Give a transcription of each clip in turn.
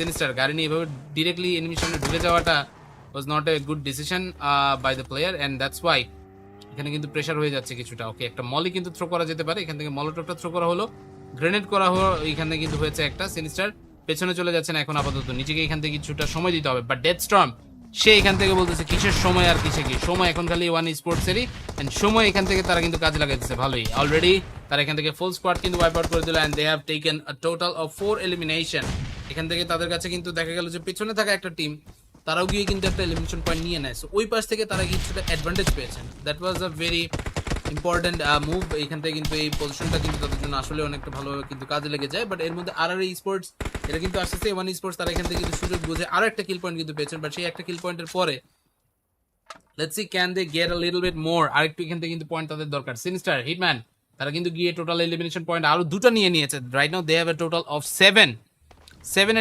Sinister গাড়ি নিয়ে এভাবে ডিরেক্টলি এনিমিশনে ঢুকে যাওয়াটা was not a good decision by the player and that's why এখানে কিন্তু প্রেশার হয়ে যাচ্ছে কিছুটা। ওকে, একটা মলি কিন্তু থ্রো করা যেতে পারে, এখান থেকে মলোটপটা থ্রো করা হলো, গ্রেনেড করা হলো, এখানে কিন্তু হয়েছে একটা। সিনিস্টার পেছনে চলে যাচ্ছে না এখন আপাতত, নিজেকে এখান থেকে কিছুটা সময় দিতে হবে। বাট ডেথ স্টর্ম সে এখান থেকে বলতেছে কিসের সময় আর কিসে কি সময়, এখন খালি ওয়ান স্পোর্টসেরই এন্ড সময় এখান থেকে তারা কিন্তু কাজে লাগাইতেছে ভালোই। অলরেডি তারা এখান থেকে ফুল স্কোয়াড কিন্তু ওয়াইপ আউট করে দিল and they have taken a total of 4 elimination. এখান থেকে তাদের কাছে কিন্তু দেখা গেল যে পিছনে থাকা একটা টিম তারাও গিয়ে কিন্তু একটা এলিমিনেশন পয়েন্ট নিয়ে নেয়, সো ওই পাশ থেকে তারা কিছুটা অ্যাডভান্টেজ পেয়েছেন। That was a very important move. এখান থেকে কিন্তু এই পজিশনটা কিন্তু তাদের জন্য আসলে অনেকটা ভালোভাবে কিন্তু কাজে লেগে যায়। বাট এর মধ্যে আর স্পোর্টস এটা কিন্তু আসছে ওয়ান স্পোর্টস, তারা এখান থেকে কিন্তু সুযোগ বুঝে আরো একটা কিল পয়েন্ট কিন্তু পেয়েছেন। বাট সেই একটা কিল পয়েন্টের পরে let's see can they get a little bit more, আরেকটু এখান থেকে কিন্তু পয়েন্ট তাদের দরকার। সিনিস্টার, হিটম্যান তারা কিন্তু গিয়ে টোটাল এলিমিনেশন পয়েন্ট আরো দুটো নিয়ে নিয়েছে। Right now they have a total of 7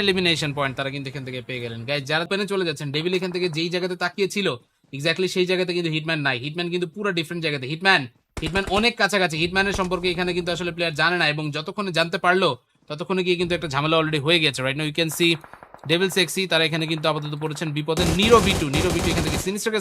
elimination point তারা কিন্তু এখান থেকে পেয়ে গেলেন। গাইস যারা পেনে চলে যাচ্ছেন, ডেভিল এখান থেকে যেই জায়গাতে তাকিয়েছিল এক্স্যাক্টলি সেই জায়গাতে কিন্তু হিটম্যান নাই। হিটম্যান কিন্তু পুরো ডিফারেন্ট জায়গাতে। হিটম্যান অনেক কাছাকাছি। হিটম্যানের সম্পর্কে এখানে কিন্তু আসলে প্লেয়ার জানে না, এবং যতক্ষণে জানতে পারলো ততক্ষণে গিয়ে কিন্তু একটা ঝামেলা অলরেডি হয়ে গেছে। Right now you can see devil sexy তারা এখানে কিন্তু আপাতত পড়েছেন বিপদে। নিরো ভিটু এখান থেকে সিনিস্টারকে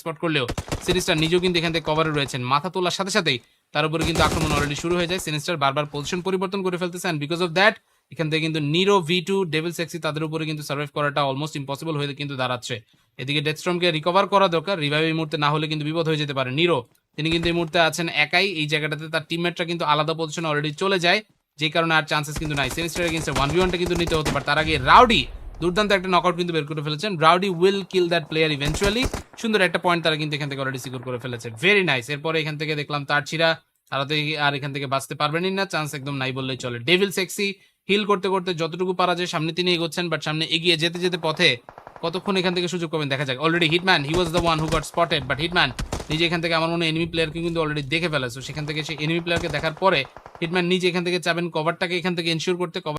স্পট করলেও সিনিস্টার নিজেও কিন্তু এখান থেকে কভারে রয়েছেন। মাথা তোলার সাথে সাথেই তার উপরে কিন্তু আক্রমণ অলরেডি শুরু হয়ে যায়। সিনিস্টার বারবার পজিশন পরিবর্তন করে ফেলতেছে এন্ড বিকজ অফ দ্যাট এখান থেকে কিন্তু নিরো V2 ডেভিল সেক্সি তাদের উপরে কিন্তু সার্ভাইভ করাটা অলমোস্ট ইম্পসিবল হয়ে কিন্তু দাঁড়াচ্ছে। এদিকে ডেথস্টর্মকে রিকভার করা দরকার, রিভাইভ এই মুহূর্তে না হলে কিন্তু বিপদ হয়ে যেতে পারে। নিরো তিনি কিন্তু এই মুহূর্তে আছেন একাই এই জায়গাটাতে, তার টিমমেটরা কিন্তু আলাদা পজিশনে অলরেডি চলে যায়, যে কারণে আর চান্সেস কিন্তু নাই। সিনিস্টার এগেইনস্ট 1v1টা কিন্তু নিতে হতে পারে। তার আগে রাউডি দুর্দান্ত একটা নকআউট কিন্তু বের করে ফেলেছেন। Rowdy will kill that player eventually. সুন্দর একটা পয়েন্ট তারা কিন্তু এখান থেকে অলরেডি সিকিউর করে ফেলেছে। Very nice. এরপরে এখান থেকে দেখলাম তার ছিড়া, তারা তো আর এখান থেকে বাঁচতে পারবেনই না, চান্স একদম নাই বললেই চলে। ডেভিল সেক্সি হিল করতে করতে যতটুকু পারা যায় সামনে তিনি এগোচ্ছেন, বাট সামনে এগিয়ে যেতে যেতে পথে কতক্ষণ এখান থেকে সুযোগ পাবেন দেখা যাক। Already hitman he was the one who goat spotted, but hitman নিজে এখান থেকে আমার মনে হয় এনিমি প্লেয়ারকে কিন্তু অলরেডি দেখে ফেলেছে। সেখান থেকে সেই এনিমি প্লেয়ারকে দেখার পরে হিটম্যান নিজে এখান থেকে চাবেন কভারটাকে এখান থেকে এনশিওর করতে।